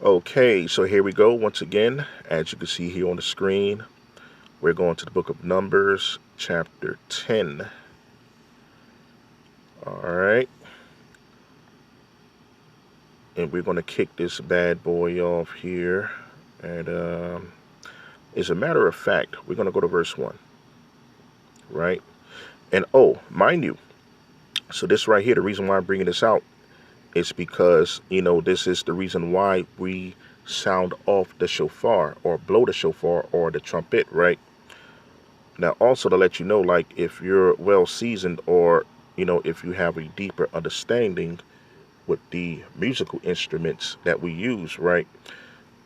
Okay, so here we go once again. As you can see here on the screen, we're going to the book of Numbers, chapter 10. All right. And we're going to kick this bad boy off here. And as a matter of fact, we're going to go to verse 1. Right? And oh, mind you, so this right here, the reason why I'm bringing this out is because, this is the reason why we sound off the shofar or blow the shofar or the trumpet, right? Now, also to let you know, like if you're well seasoned or, if you have a deeper understanding with the musical instruments that we use, right?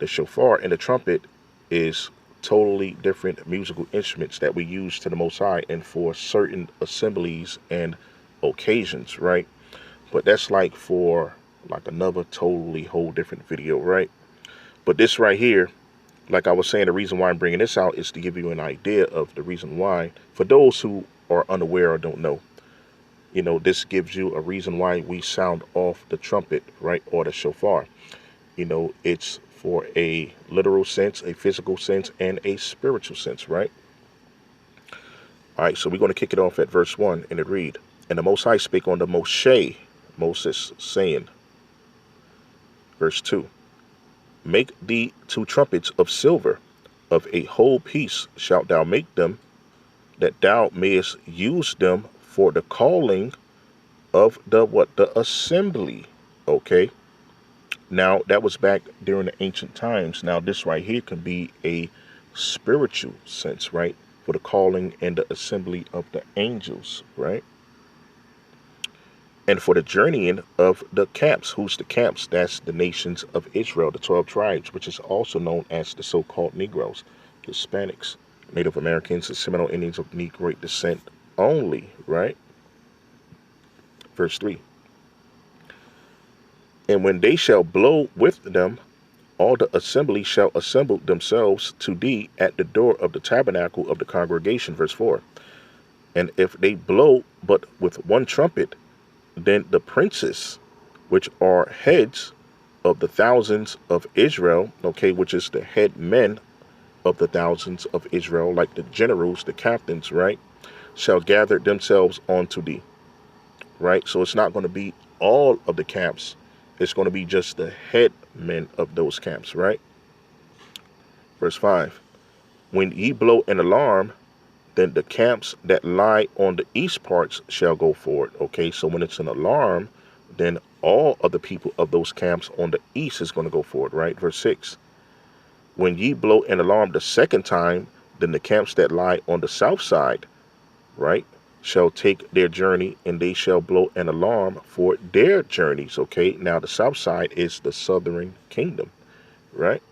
The shofar and the trumpet is totally different musical instruments that we use to the Most High and for certain assemblies and occasions, right? But that's like for like another totally whole different video, right? But this right here, like I was saying, the reason why I'm bringing this out is to give you an idea of the reason why. For those who are unaware or don't know, this gives you a reason why we sound off the trumpet, right? Or the shofar. It's for a literal sense, a physical sense, and a spiritual sense, right? All right, so we're going to kick it off at verse 1, and it read, "And the Most High spake unto Moshe," Moses, saying, verse 2, "Make thee 2 trumpets of silver, of a whole piece shalt thou make them, that thou mayest use them for the calling of the assembly." Okay. Now that was back during the ancient times. Now this right here can be a spiritual sense, right? For the calling and the assembly of the angels, right? And for the journeying of the camps. Who's the camps? That's the nations of Israel, the 12 tribes, which is also known as the so-called Negroes, Hispanics, Native Americans, and Seminole Indians of Negroid descent only, right? Verse 3. "And when they shall blow with them, all the assembly shall assemble themselves to thee at the door of the tabernacle of the congregation." Verse 4. "And if they blow but with one trumpet, then the princes, which are heads of the thousands of Israel," okay, which is the head men of the thousands of Israel, like the generals, the captains, right, "shall gather themselves unto thee." Right? So it's not going to be all of the camps. It's going to be just the head men of those camps, right? Verse 5. "When ye blow an alarm, then the camps that lie on the east parts shall go forward." Okay, so when it's an alarm, then all of the people of those camps on the east is going to go forward, right? Verse 6. "When ye blow an alarm the second time, then the camps that lie on the south side, right, shall take their journey, and they shall blow an alarm for their journeys." Okay, now the south side is the southern kingdom, right,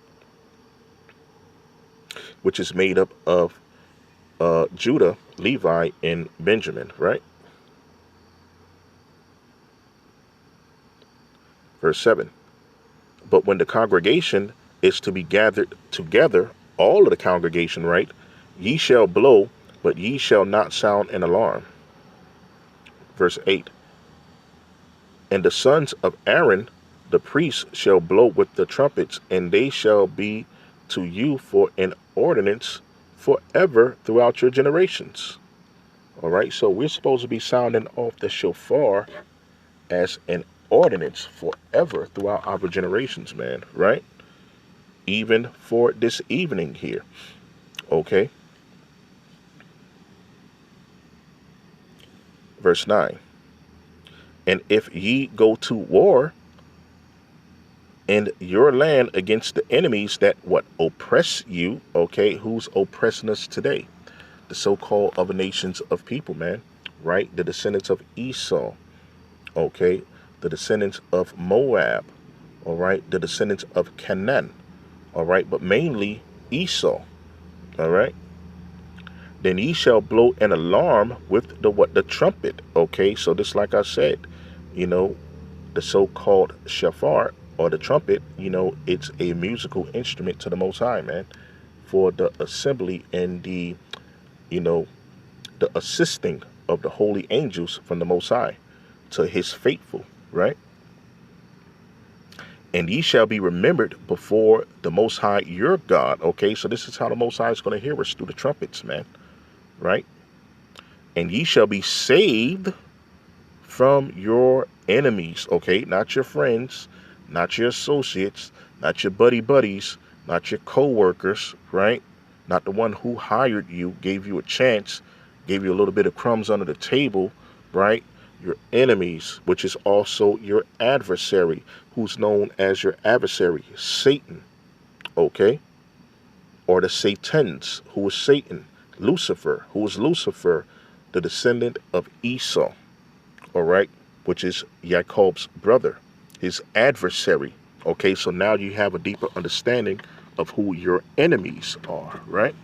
which is made up of Judah, Levi, and Benjamin, right? Verse 7. "But when the congregation is to be gathered together, all of the congregation, right, ye shall blow, but ye shall not sound an alarm." Verse 8. "And the sons of Aaron, the priests, shall blow with the trumpets, and they shall be to you for an ordinance forever throughout your generations." All right, so we're supposed to be sounding off the shofar as an ordinance forever throughout our generations, man, right? Even for this evening here, okay? Verse 9. "And if ye go to war in your land against the enemies that what oppress you," okay, who's oppressing us today? The so-called other nations of people, man, right? The descendants of Esau, okay? The descendants of Moab, all right? The descendants of Canaan, all right? But mainly Esau, all right? "Then ye shall blow an alarm with the what? The trumpet." Okay, so this, like I said, the so-called Shaphar or the trumpet, it's a musical instrument to the Most High, man, for the assembly and the assisting of the holy angels from the Most High to his faithful, right? And ye shall be remembered before the Most High your God. Okay, so this is how the Most High is going to hear us, through the trumpets, man. Right? And ye shall be saved from your enemies. Okay, not your friends, not your associates, not your buddies, not your co-workers, right? Not the one who hired you, gave you a chance, gave you a little bit of crumbs under the table, right? Your enemies, which is also your adversary, who's known as your adversary, Satan, okay? Or the Satans, who is Satan, Lucifer, who is Lucifer, the descendant of Esau, all right? Which is Jacob's brother, his adversary. Okay, so now you have a deeper understanding of who your enemies are, right?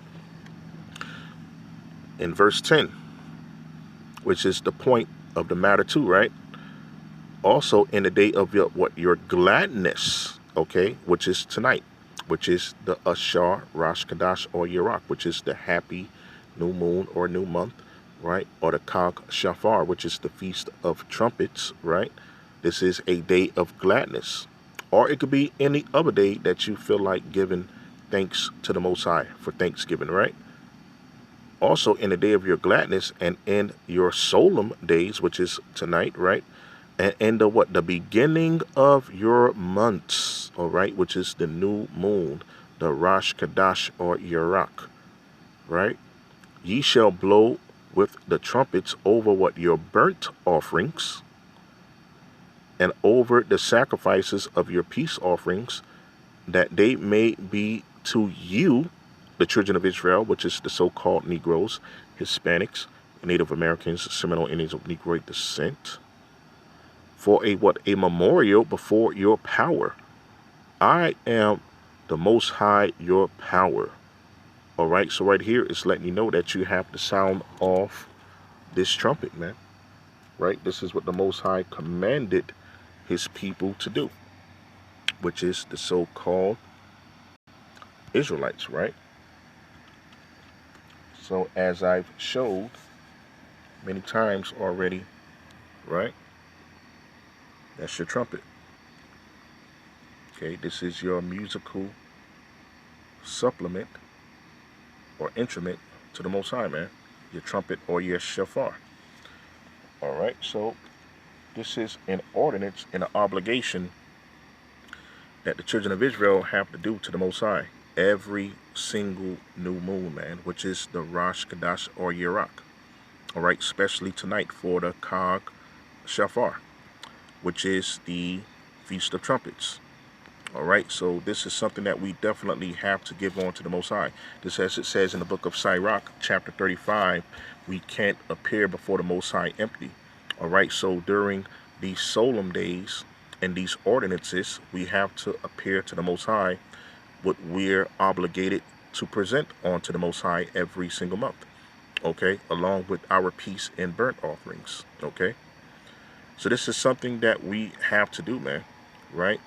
In verse 10, which is the point of the matter too, right? Also in the day of your gladness, okay, which is tonight, which is the Ashar, Rash, Chadash, or Yarahk, which is the happy new moon or new month, right? Or the Chag, Shaphar, which is the feast of trumpets, right? This is a day of gladness. Or it could be any other day that you feel like giving thanks to the Most High for Thanksgiving, right? Also in the day of your gladness and in your solemn days, which is tonight, right? And in the what? The beginning of your months, all right? Which is the new moon, the Rosh Chadash or Yarahk, right? Ye shall blow with the trumpets over what? Your burnt offerings, and over the sacrifices of your peace offerings, that they may be to you, the children of Israel, which is the so-called Negroes, Hispanics, Native Americans, Seminole Indians of Negroid descent, for a what? A memorial before your power. I am the Most High, your power. All right, so right here it's letting you know that you have to sound off this trumpet, man. Right? This is what the Most High commanded his people to do, which is the so-called Israelites, right? So as I've showed many times already, right? That's your trumpet. Okay, this is your musical supplement or instrument to the Most High, man. Your trumpet or your Shaphar. All right, so this is an ordinance and an obligation that the children of Israel have to do to the Most High every single new moon, man, which is the Rosh Chadash or Yarahk. All right, especially tonight for the Chag Shaphar, which is the Feast of Trumpets. All right, so this is something that we definitely have to give on to the Most High. This, as it says in the book of Sirach, chapter 35, we can't appear before the Most High empty. All right, so during these solemn days and these ordinances, we have to appear to the Most High what we're obligated to present onto the Most High every single month. Okay, along with our peace and burnt offerings. Okay, so this is something that we have to do, man, right?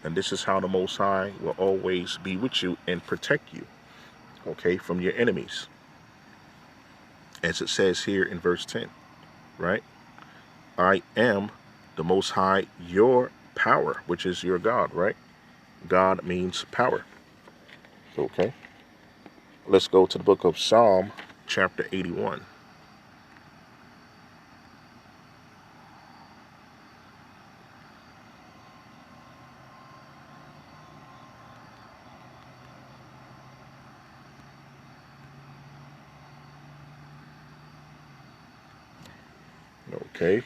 And this is how the Most High will always be with you and protect you, okay, from your enemies. As it says here in verse 10, right? I am the Most High, your power, which is your God, right? God means power. Okay. Let's go to the book of Psalm, chapter 81. Okay.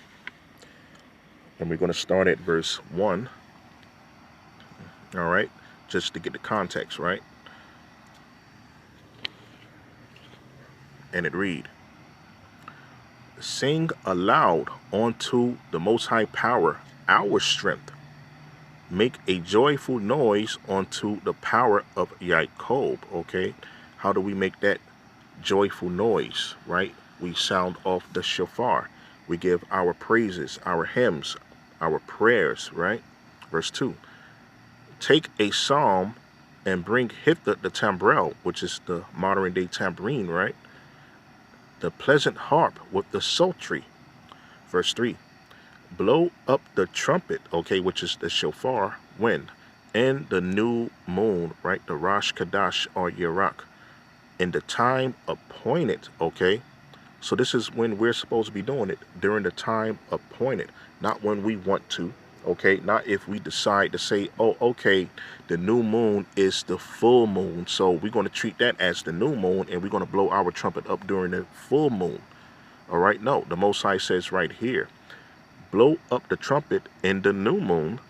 And we're going to start at verse 1. All right. Just to get the context, right? And it read, sing aloud unto the Most High power, our strength. Make a joyful noise unto the power of Jacob. Okay. How do we make that joyful noise, right? We sound off the shofar. We give our praises, our hymns, our prayers, right? Verse 2. Take a psalm and bring hither the tambrel, which is the modern day tambourine, right? The pleasant harp with the psaltery. Verse 3. Blow up the trumpet, okay, which is the shofar, when? in the new moon, right? The Rash, Chadash, or Yarahk, in the time appointed, okay? So this is when we're supposed to be doing it, during the time appointed, not when we want to, okay? Not if we decide to say, oh, okay, the new moon is the full moon, so we're going to treat that as the new moon, and we're going to blow our trumpet up during the full moon, all right? No, the Most High says right here, blow up the trumpet in the new moon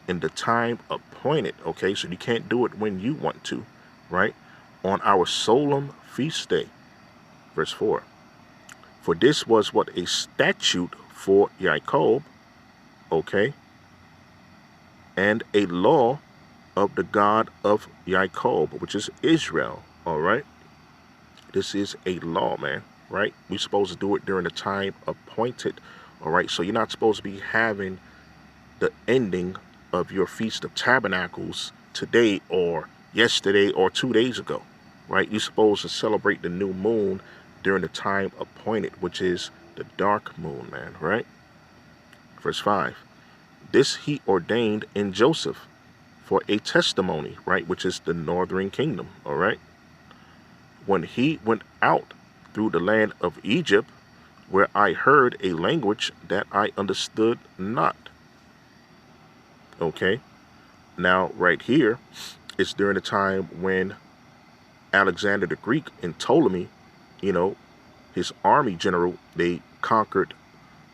in the time appointed, okay? So you can't do it when you want to, right? On our solemn feast day, verse 4. For this was what a statute for Jacob, okay, and a law of the God of Jacob, which is Israel, all right? This is a law, man, right? We're supposed to do it during the time appointed, all right? So you're not supposed to be having the ending of your Feast of Tabernacles today or yesterday or 2 days ago, right? You're supposed to celebrate the new moon during the time appointed, which is the dark moon, man, right? Verse 5. This he ordained in Joseph for a testimony, right, which is the northern kingdom, all right? When he went out through the land of Egypt, where I heard a language that I understood not, okay? Now, right here, it's during the time when Alexander the Greek and Ptolemy, you know, his army general, they conquered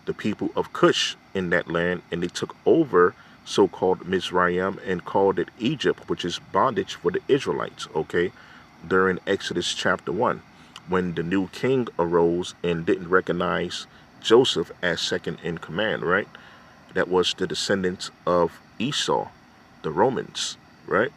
the people of Cush in that land, and they took over so-called Mizraim and called it Egypt, which is bondage for the Israelites, okay, during Exodus chapter 1, when the new king arose and didn't recognize Joseph as second in command, right? That was the descendants of Esau, the Romans, right?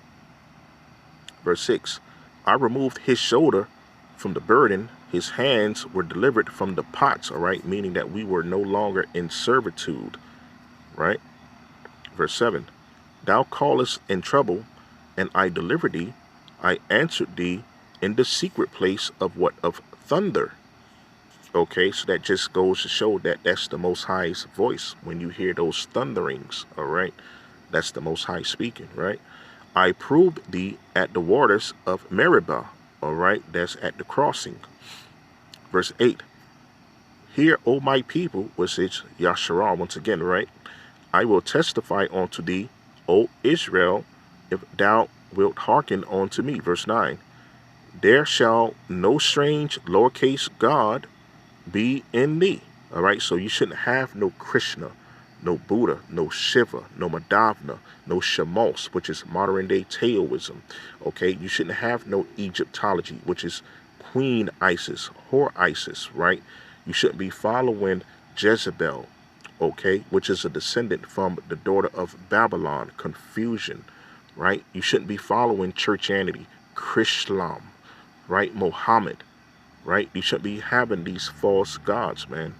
Verse 6, I removed his shoulder from the burden, his hands were delivered from the pots, all right, meaning that we were no longer in servitude, right? Verse 7, thou callest in trouble, and I delivered thee, I answered thee in the secret place of what? Of thunder. Okay, so that just goes to show that that's the Most High's voice. When you hear those thunderings, all right, that's the Most High speaking, right? I proved thee at the waters of Meribah, all right, that's at the crossing. Verse 8, hear, O my people, which is Yasharah once again, right? I will testify unto thee, O Israel, if thou wilt hearken unto me. Verse 9, there shall no strange lowercase god be in thee. All right, so you shouldn't have no Krishna, no Buddha, no Shiva, no Madhavna, no Shamos, which is modern day Taoism. Okay, you shouldn't have no Egyptology, which is Queen Isis, whore Isis, right? You shouldn't be following Jezebel, okay, which is a descendant from the daughter of Babylon, confusion, right? You shouldn't be following churchianity, Chrislam, right? Mohammed, right? You shouldn't be having these false gods, man.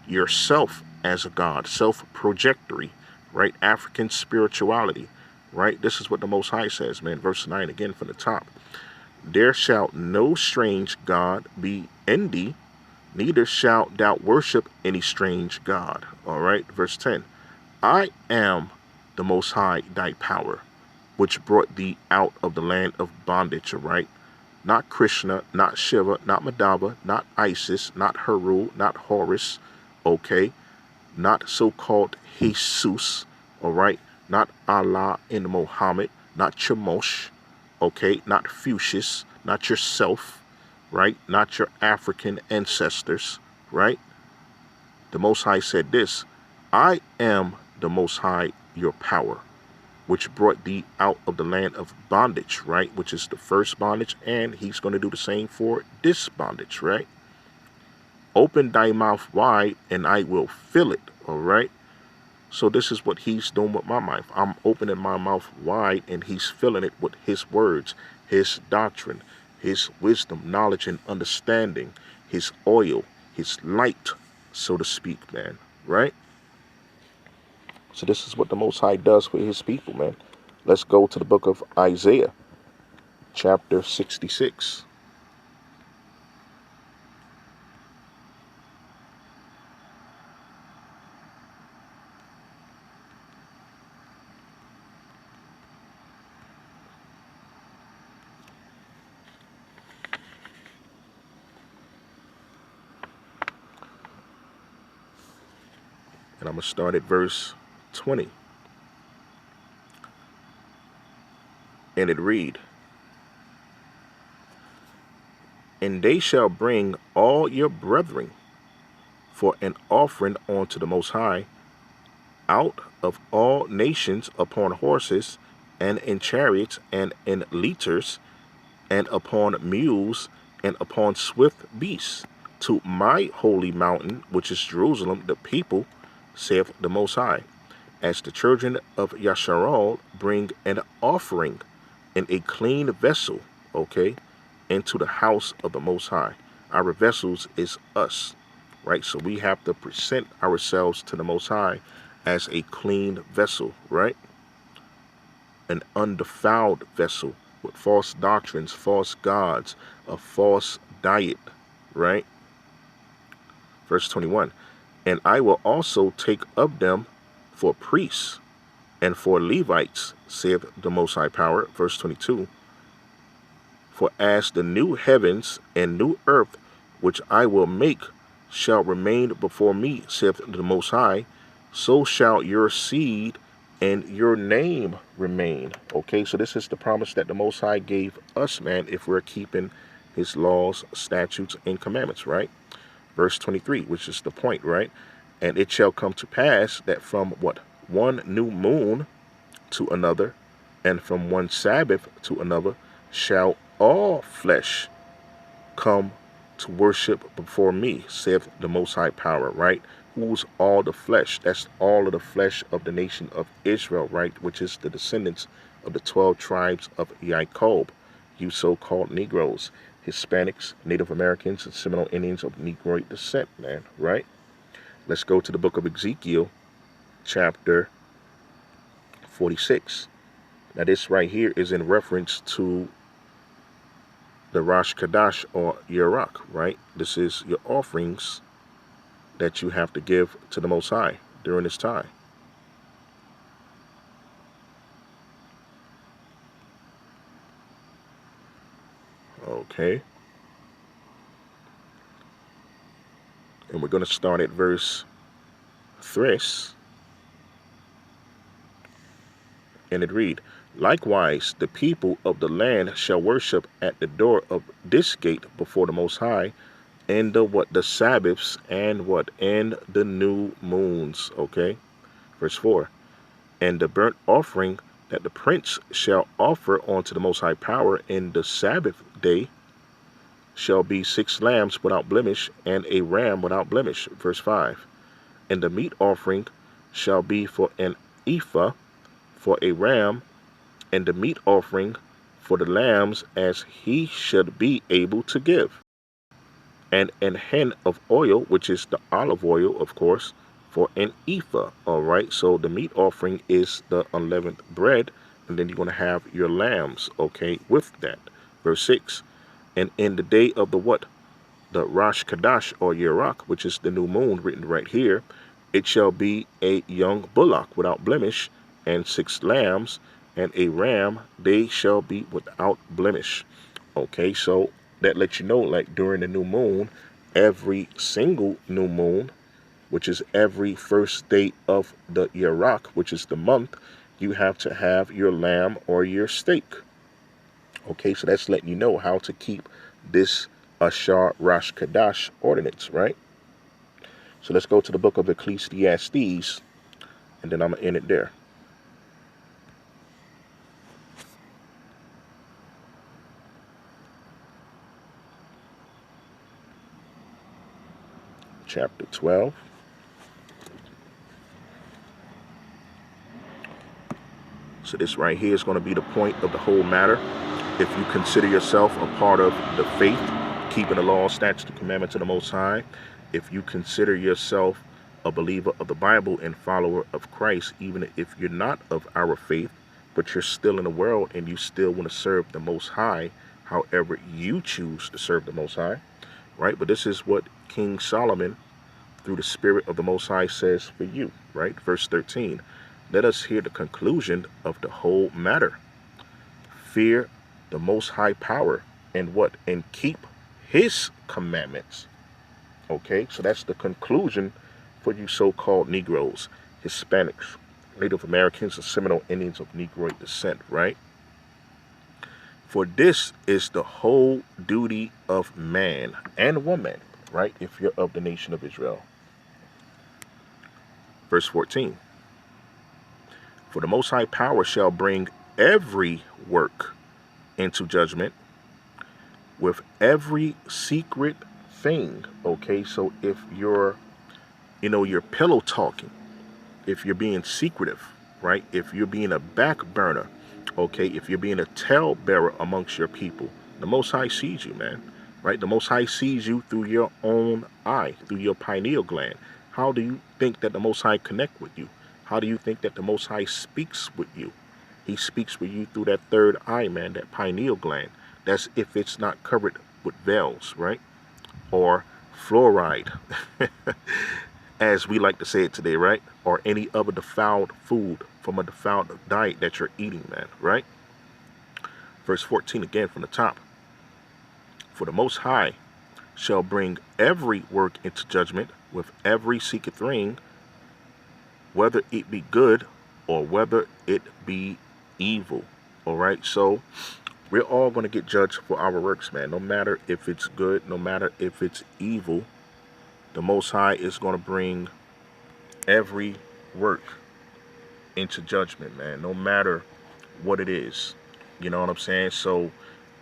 Yourself as a god, self-projectory, right? African spirituality, right? This is what the Most High says, man. Verse 9 again from the top. There shall no strange god be in thee, neither shalt thou worship any strange god. All right, verse 10. I am the Most High thy power, which brought thee out of the land of bondage, all right? Not Krishna, not Shiva, not Madhava, not Isis, not Heru, not Horus, okay? Not so-called Jesus, all right? Not Allah and Muhammad, not Chemosh, okay? Not Fuchsius, not yourself, right? Not your African ancestors, right? The Most High said this, I am the Most High, your power, which brought thee out of the land of bondage, right? Which is the first bondage, and he's going to do the same for this bondage, right? Open thy mouth wide, and I will fill it, all right? So this is what he's doing with my mouth. I'm opening my mouth wide, and he's filling it with his words, his doctrine, his wisdom, knowledge, and understanding, his oil, his light, so to speak, man, right? So this is what the Most High does for his people, man. Let's go to the book of Isaiah, chapter 66. And I'm going to start at verse 20. And it read, and they shall bring all your brethren for an offering unto the Most High out of all nations upon horses, and in chariots, and in litters, and upon mules, and upon swift beasts, to my holy mountain, which is Jerusalem, the people, saith the Most High, as the children of Yasharal bring an offering in a clean vessel, okay, into the house of the Most High. Our vessels is us, right? So we have to present ourselves to the Most High as a clean vessel, right? An undefiled vessel with false doctrines, false gods, a false diet, right? Verse 21, and I will also take of them for priests and for Levites, saith the Most High Power. Verse 22, for as the new heavens and new earth which I will make shall remain before me, saith the Most High, so shall your seed and your name remain. Okay, so this is the promise that the Most High gave us, man, if we're keeping his laws, statutes, and commandments, right? Verse 23, which is the point, right? And it shall come to pass that from what? One new moon to another, and from one Sabbath to another, shall all flesh come to worship before me, saith the Most High Power, right? Who's all the flesh? That's all of the flesh of the nation of Israel, right? Which is the descendants of the 12 tribes of Yaakov, you so-called Negroes, Hispanics, Native Americans, and Seminole Indians of Negroid descent, man, right? Let's go to the book of Ezekiel, chapter 46. Now this right here is in reference to the Rosh Chadash or Yarahk, right? This is your offerings that you have to give to the Most High during this time. Okay. And we're going to start at verse 3. And it read, likewise, the people of the land shall worship at the door of this gate before the Most High, and the Sabbaths, and and the new moons. Okay. Verse 4. And the burnt offering that the prince shall offer unto the Most High Power in the Sabbath day shall be 6 lambs without blemish, and a ram without blemish. Verse 5. And the meat offering shall be for an ephah for a ram, and the meat offering for the lambs as he should be able to give. And an hin of oil, which is the olive oil, of course, for an ephah. All right, so the meat offering is the unleavened bread, and then you're going to have your lambs, okay, with that. Verse 6. And in the day of the what? The Rosh Chadash or Yarahk, which is the new moon written right here, it shall be a young bullock without blemish, and 6 lambs, and a ram, they shall be without blemish. Okay, so that lets you know, like during the new moon, every single new moon, which is every first day of the Yarahk, which is the month, you have to have your lamb or your steak. Okay, so that's letting you know how to keep this Ashar Rosh Chadash ordinance, right? So let's go to the book of Ecclesiastes, and then I'm going to end it there. Chapter 12. So this right here is going to be the point of the whole matter. If you consider yourself a part of the faith, keeping the law, statutes, and commandments of the Most High, if you consider yourself a believer of the Bible and follower of Christ, even if you're not of our faith, but you're still in the world and you still want to serve the Most High, however you choose to serve the Most High, right? But this is what King Solomon, through the Spirit of the Most High, says for you, right? Verse 13. Let us hear the conclusion of the whole matter. Fear the Most High Power, and what? And keep his commandments. Okay, so that's the conclusion for you so-called Negroes, Hispanics, Native Americans, and Seminole Indians of Negroid descent, right? For this is the whole duty of man and woman, right? If you're of the nation of Israel. Verse 14. For the Most High Power shall bring every work into judgment with every secret thing. Okay, so if you're pillow talking, if you're being secretive, right? If you're being a back burner, okay, if you're being a talebearer amongst your people, the Most High sees you, man, right? The Most High sees you through your own eye, through your pineal gland. How do you think that the Most High connect with you? How do you think that the Most High speaks with you? He speaks with you through that third eye, man, that pineal gland. That's if it's not covered with veils, right? Or fluoride, as we like to say it today, right? Or any other defiled food from a defiled diet that you're eating, man, right? Verse 14 again from the top. For the Most High shall bring every work into judgment with every secret thing, whether it be good or whether it be evil. All right, so we're all going to get judged for our works, man. No matter if it's good, no matter if it's evil, the Most High is going to bring every work into judgment, man. No matter what it is. You know what I'm saying? So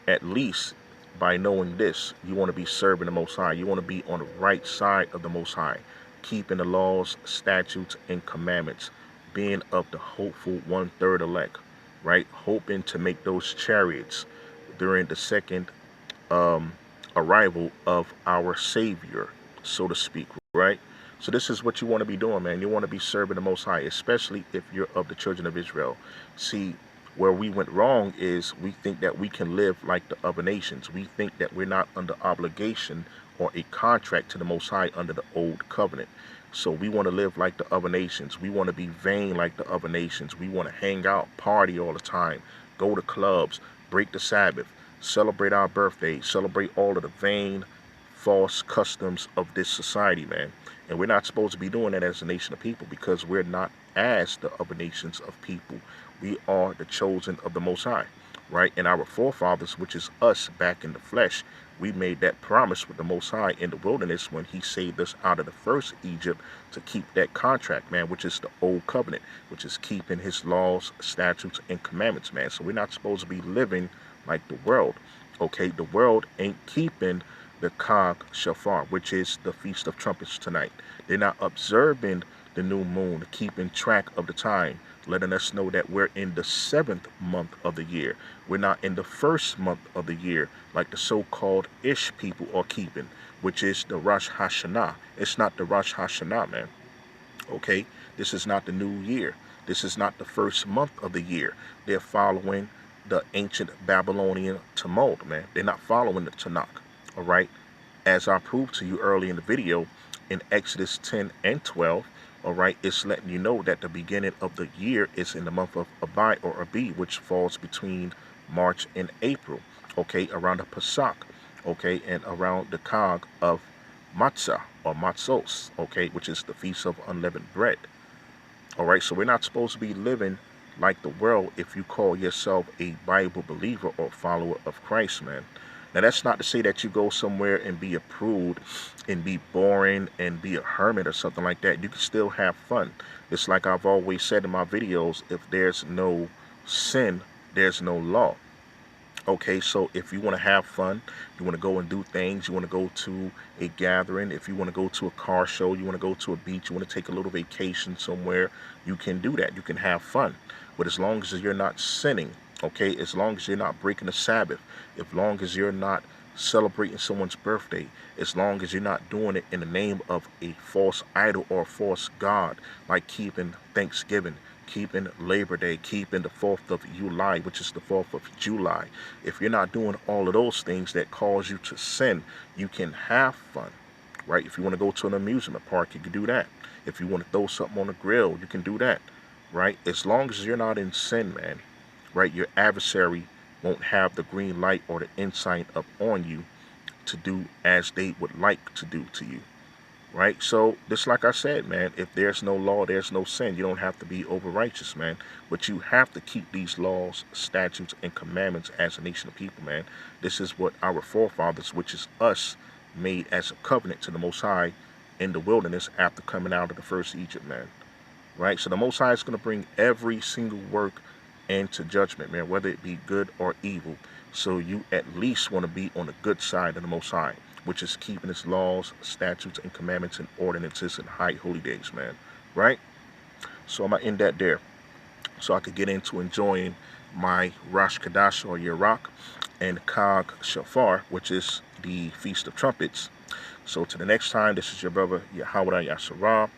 at least by knowing this, you want to be serving the Most High. You want to be on the right side of the Most High, keeping the laws, statutes, and commandments, being of the hopeful 1/3 elect, right? Hoping to make those chariots during the second arrival of our Savior, so to speak, right? So this is what you want to be doing, man. You want to be serving the Most High, especially if you're of the children of Israel. See, where we went wrong is we think that we can live like the other nations. We think that we're not under obligation or a contract to the Most High under the old covenant. So we want to live like the other nations. We want to be vain like the other nations. We want to hang out, party all the time, go to clubs, break the Sabbath, celebrate our birthdays, celebrate all of the vain, false customs of this society, man. And we're not supposed to be doing that as a nation of people because we're not as the other nations of people. We are the chosen of the Most High, right? And our forefathers, which is us back in the flesh, we made that promise with the Most High in the wilderness when he saved us out of the first Egypt to keep that contract, man, which is the old covenant, which is keeping his laws, statutes, and commandments, man. So we're not supposed to be living like the world, okay? The world ain't keeping the Chag Shaphar, which is the Feast of Trumpets tonight. They're not observing the new moon, keeping track of the time, letting us know that we're in the 7th month of the year. We're not in the 1st month of the year like the so-called Ish people are keeping, which is the Rosh Hashanah. It's not the Rosh Hashanah, man. Okay? This is not the new year. This is not the 1st month of the year. They're following the ancient Babylonian Talmud, man. They're not following the Tanakh, all right? As I proved to you early in the video, in Exodus 10 and 12, all right, it's letting you know that the beginning of the year is in the month of Abib or Abib, which falls between March and April, okay, around the Pesach, okay, and around the Chag of Matzah or Matzos, okay, which is the Feast of Unleavened Bread. All right, so we're not supposed to be living like the world if you call yourself a Bible believer or follower of Christ, man. Now, that's not to say that you go somewhere and be a prude and be boring and be a hermit or something like that. You can still have fun. It's like I've always said in my videos, if there's no sin, there's no law. Okay, so if you want to have fun, you want to go and do things, you want to go to a gathering, if you want to go to a car show, you want to go to a beach, you want to take a little vacation somewhere, you can do that. You can have fun. But as long as you're not sinning, okay, as long as you're not breaking the Sabbath, as long as you're not celebrating someone's birthday, as long as you're not doing it in the name of a false idol or a false god, like keeping Thanksgiving, keeping Labor Day, keeping the 4th of July, which is the 4th of July. If you're not doing all of those things that cause you to sin, you can have fun, right? If you want to go to an amusement park, you can do that. If you want to throw something on the grill, you can do that, right? As long as you're not in sin, man, right? Your adversary won't have the green light or the insight up on you to do as they would like to do to you. right? So just like I said, man, if there's no law, there's no sin. You don't have to be over righteous, man, but you have to keep these laws, statutes, and commandments as a nation of people, man. This is what our forefathers, which is us, made as a covenant to the Most High in the wilderness after coming out of the first Egypt, man. Right? So the Most High is going to bring every single work into judgment, man, whether it be good or evil. So you at least want to be on the good side of the Most High, which is keeping his laws, statutes, and commandments and ordinances and high holy days, man. Right? So I'm going to end that there so I could get into enjoying my Rosh Chadash or Yarahk and Chag Shaphar, which is the Feast of Trumpets. So to the next time, this is your brother Yahweh Yasharah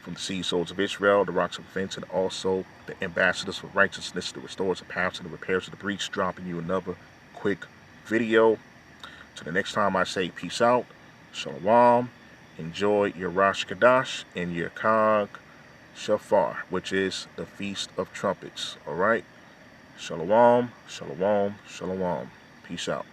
from the Sea Souls of Israel, the Rocks of Offense, and also the Ambassadors for Righteousness, the Restorers of Powers, and the Repairs of the Breach, dropping you another quick video. To the next time, I say peace out, shalom, enjoy your Rosh Chadash and your Chag Shaphar, which is the Feast of Trumpets. All right? Shalom, shalom, shalom. Peace out.